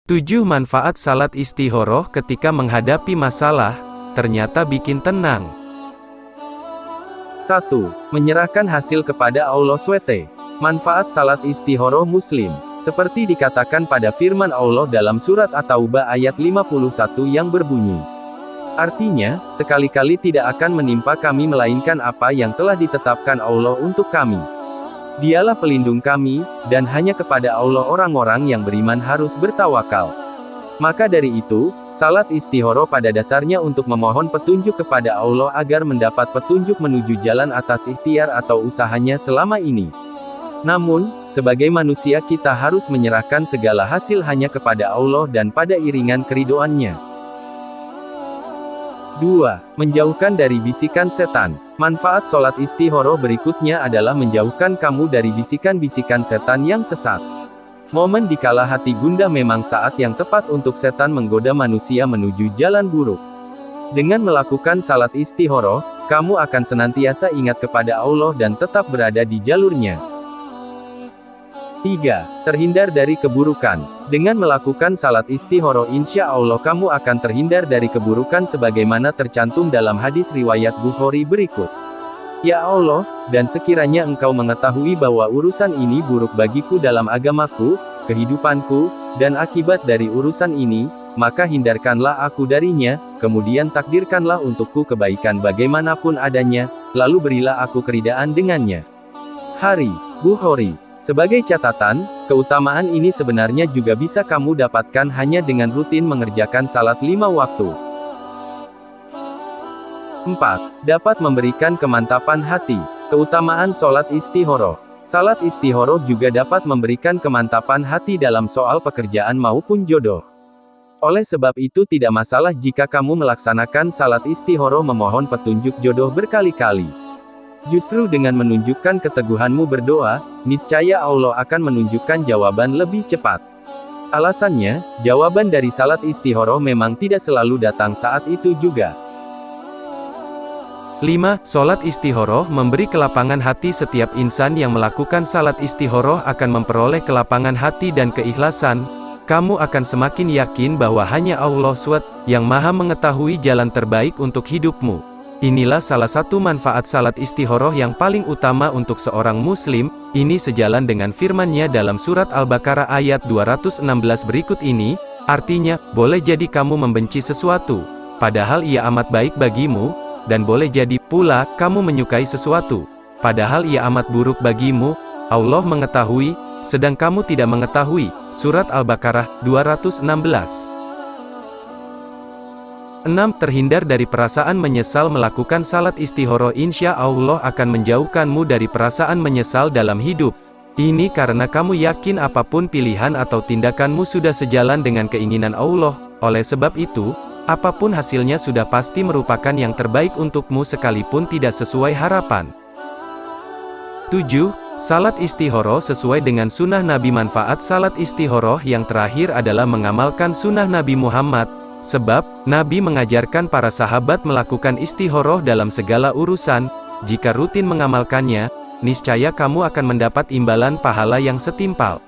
7 manfaat salat istikharah ketika menghadapi masalah, ternyata bikin tenang. 1. Menyerahkan hasil kepada Allah SWT. Manfaat salat istikharah Muslim, seperti dikatakan pada firman Allah dalam surat At-Taubah ayat 51 yang berbunyi, artinya, sekali-kali tidak akan menimpa kami melainkan apa yang telah ditetapkan Allah untuk kami. Dialah pelindung kami, dan hanya kepada Allah orang-orang yang beriman harus bertawakal. Maka dari itu, salat istikharah pada dasarnya untuk memohon petunjuk kepada Allah agar mendapat petunjuk menuju jalan atas ikhtiar atau usahanya selama ini. Namun, sebagai manusia kita harus menyerahkan segala hasil hanya kepada Allah dan pada iringan keridhoannya. 2. Menjauhkan dari bisikan setan. Manfaat sholat istikharah berikutnya adalah menjauhkan kamu dari bisikan-bisikan setan yang sesat. Momen dikala hati gundah memang saat yang tepat untuk setan menggoda manusia menuju jalan buruk. Dengan melakukan salat istikharah, kamu akan senantiasa ingat kepada Allah dan tetap berada di jalurnya. 3. Terhindar dari keburukan. Dengan melakukan salat istikharah insya Allah kamu akan terhindar dari keburukan sebagaimana tercantum dalam hadis riwayat Bukhari berikut. Ya Allah, dan sekiranya Engkau mengetahui bahwa urusan ini buruk bagiku dalam agamaku, kehidupanku, dan akibat dari urusan ini, maka hindarkanlah aku darinya, kemudian takdirkanlah untukku kebaikan bagaimanapun adanya, lalu berilah aku keridaan dengannya. Hari Bukhari. Sebagai catatan, keutamaan ini sebenarnya juga bisa kamu dapatkan hanya dengan rutin mengerjakan salat 5 waktu. 4. Dapat memberikan kemantapan hati. Keutamaan sholat istikharah. Salat istikharah juga dapat memberikan kemantapan hati dalam soal pekerjaan maupun jodoh. Oleh sebab itu tidak masalah jika kamu melaksanakan salat istikharah memohon petunjuk jodoh berkali-kali. Justru dengan menunjukkan keteguhanmu berdoa, niscaya Allah akan menunjukkan jawaban lebih cepat. Alasannya, jawaban dari salat istikharah memang tidak selalu datang saat itu juga. 5. Sholat istikharah memberi kelapangan hati. Setiap insan yang melakukan salat istikharah akan memperoleh kelapangan hati dan keikhlasan. Kamu akan semakin yakin bahwa hanya Allah SWT yang Maha mengetahui jalan terbaik untuk hidupmu. Inilah salah satu manfaat salat istikharah yang paling utama untuk seorang muslim. Ini sejalan dengan firman-Nya dalam surat Al-Baqarah ayat 216 berikut ini, artinya, boleh jadi kamu membenci sesuatu, padahal ia amat baik bagimu, dan boleh jadi pula kamu menyukai sesuatu, padahal ia amat buruk bagimu. Allah mengetahui, sedang kamu tidak mengetahui. Surat Al-Baqarah 216. 6. Terhindar dari perasaan menyesal. Melakukan salat istikharah insya Allah akan menjauhkanmu dari perasaan menyesal dalam hidup. Ini karena kamu yakin apapun pilihan atau tindakanmu sudah sejalan dengan keinginan Allah. Oleh sebab itu, apapun hasilnya sudah pasti merupakan yang terbaik untukmu sekalipun tidak sesuai harapan. 7. Salat istikharah sesuai dengan sunnah Nabi. Manfaat salat istikharah yang terakhir adalah mengamalkan sunnah Nabi Muhammad. Sebab, Nabi mengajarkan para sahabat melakukan istikharah dalam segala urusan. Jika rutin mengamalkannya, niscaya kamu akan mendapat imbalan pahala yang setimpal.